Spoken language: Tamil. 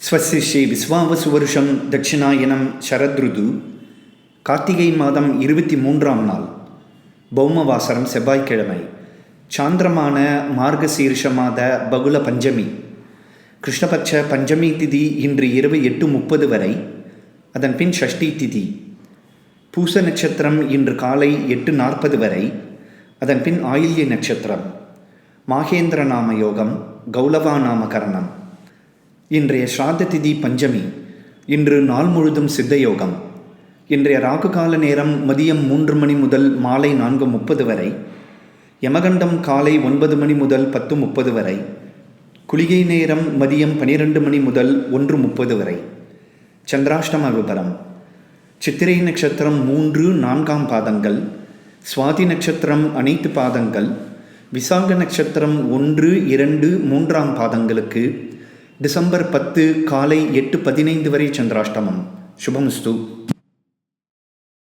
ஸ்வஸ்ய ஸ்ரீ விஸ்வாவசு வருஷம் தட்சிணாயனம் சரத்ருது கார்த்திகை மாதம் 23ஆம் நாள் பௌமவாசரம் செவ்வாய்க்கிழமை சாந்திரமான மார்கசீர்ஷ மாத பகுல பஞ்சமி கிருஷ்ணபட்ச பஞ்சமி திதி இன்று இரவு 8:30 வரை. அதன் பின் ஷஷ்டி திதி. பூச நட்சத்திரம் இன்று காலை 8:40 வரை. அதன் பின் ஆயில்ய நட்சத்திரம். மாகேந்திர நாம யோகம், கௌலவா நாமகரணம். இன்றைய ஸ்ராத்த திதி பஞ்சமி. இன்று நாள் முழுதும் சித்தயோகம். இன்றைய ராகுகால நேரம் மதியம் 3 மணி முதல் மாலை 4:30 வரை. யமகண்டம் காலை 9 மணி முதல் 10:30 வரை. குளிகை நேரம் மதியம் 12 மணி முதல் 1:30 வரை. சந்திராஷ்டம விபரம். சித்திரை நட்சத்திரம் 3-4 பாதங்கள், சுவாதி நட்சத்திரம் அனைத்து பாதங்கள், விசாக நட்சத்திரம் 1-2-3 பாதங்களுக்கு டிசம்பர் 10 காலை 8:15 வரை சந்திராஷ்டமம். சுபமஸ்து.